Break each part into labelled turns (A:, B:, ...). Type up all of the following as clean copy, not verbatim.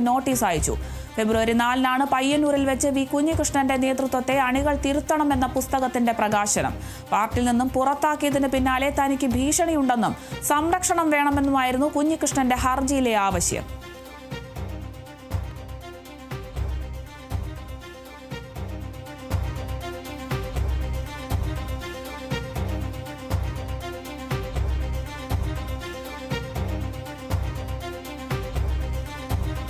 A: Notice അയച്ചു. ഫെബ്രുവരി 4-നാണ് പയ്യന്നൂരിൽ വെച്ച് വി കുഞ്ഞികൃഷ്ണന്റെ നേതൃത്വത്തെ അണികൾ തിരുത്തണമെന്ന പുസ്തകത്തിന്റെ പ്രകാശനം. പാർട്ടിയിൽ നിന്നും പുറത്താക്കിയതിന് പിന്നാലെ തനിക്ക് ഭീഷണിയുണ്ടെന്നും സംരക്ഷണം വേണമെന്നുമായിരുന്നു കുഞ്ഞികൃഷ്ണന്റെ ഹർജിയിലെ ആവശ്യം.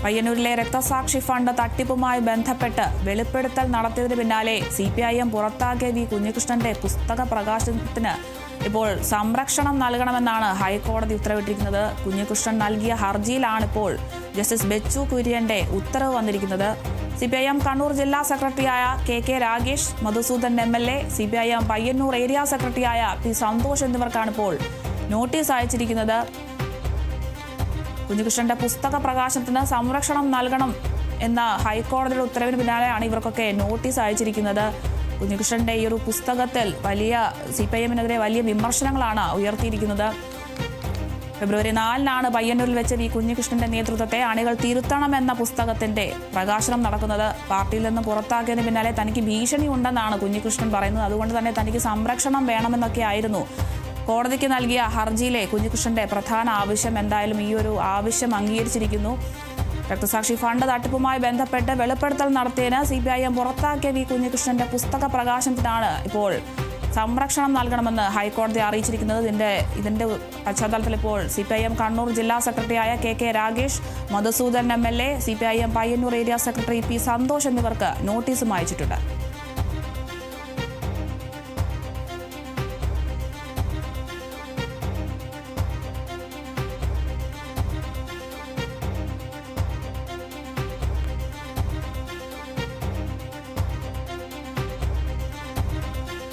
A: പയ്യന്നൂരിലെ രക്തസാക്ഷി ഫണ്ട് തട്ടിപ്പുമായി ബന്ധപ്പെട്ട് വെളിപ്പെടുത്തൽ നടത്തിയതിന് പിന്നാലെ CPIM പുറത്താക്കിയ വി കുഞ്ഞികൃഷ്ണന്റെ പുസ്തക പ്രകാശനത്തിന് ഇപ്പോൾ സംരക്ഷണം നൽകണമെന്നാണ് ഹൈക്കോടതി ഉത്തരവിട്ടിരിക്കുന്നത്. കുഞ്ഞികൃഷ്ണൻ നൽകിയ ഹർജിയിലാണ് ഇപ്പോൾ ജസ്റ്റിസ് ബെച്ചു കുര്യന്റെ ഉത്തരവ് വന്നിരിക്കുന്നത്. CPIM കണ്ണൂർ ജില്ലാ സെക്രട്ടറിയായ KK Ragesh, Madhusudan MLA, CPIM Payyanur area സെക്രട്ടറിയായ P സന്തോഷ് എന്നിവർക്കാണ് ഇപ്പോൾ നോട്ടീസ് അയച്ചിരിക്കുന്നത്. കുഞ്ഞികൃഷ്ണന്റെ പുസ്തക പ്രകാശനത്തിന് സംരക്ഷണം നൽകണം എന്ന ഹൈക്കോടതിയുടെ ഉത്തരവിന് പിന്നാലെയാണ് ഇവർക്കൊക്കെ നോട്ടീസ് അയച്ചിരിക്കുന്നത്. കുഞ്ഞികൃഷ്ണന്റെ ഈ ഒരു പുസ്തകത്തിൽ CPIMനെതിരെ വലിയ വിമർശനങ്ങളാണ് ഉയർത്തിയിരിക്കുന്നത്. ഫെബ്രുവരി 4-നാണ് പയ്യന്നൂരിൽ വെച്ച് വി കുഞ്ഞികൃഷ്ണന്റെ നേതൃത്വത്തെ അണികൾ തിരുത്തണമെന്ന പുസ്തകത്തിന്റെ പ്രകാശനം നടക്കുന്നത്. പാർട്ടിയിൽ നിന്ന് പുറത്താക്കിയതിന് പിന്നാലെ തനിക്ക് ഭീഷണി ഉണ്ടെന്നാണ് കുഞ്ഞികൃഷ്ണൻ പറയുന്നത്. അതുകൊണ്ട് തന്നെ തനിക്ക് സംരക്ഷണം വേണമെന്നൊക്കെ ആയിരുന്നു കോടതിക്ക് നൽകിയ ഹർജിയിലെ കുഞ്ഞികൃഷ്ണന്റെ പ്രധാന ആവശ്യം. എന്തായാലും ഈ ഒരു ആവശ്യം അംഗീകരിച്ചിരിക്കുന്നു. രക്തസാക്ഷി ഫണ്ട് തട്ടിപ്പുമായി ബന്ധപ്പെട്ട് വെളിപ്പെടുത്തൽ നടത്തിയതിന് CPIM പുറത്താക്കിയ വി കുഞ്ഞികൃഷ്ണന്റെ പുസ്തക പ്രകാശനത്തിനാണ് ഇപ്പോൾ സംരക്ഷണം നൽകണമെന്ന് ഹൈക്കോടതി അറിയിച്ചിരിക്കുന്നത്. ഇതിന്റെ പശ്ചാത്തലത്തിൽ ഇപ്പോൾ CPIM കണ്ണൂർ ജില്ലാ സെക്രട്ടറിയായ KK Ragesh, Madhusudan MLA, CPIM Payyanur area secretary P Santhosh എന്നിവർക്ക് നോട്ടീസും അയച്ചിട്ടുണ്ട്.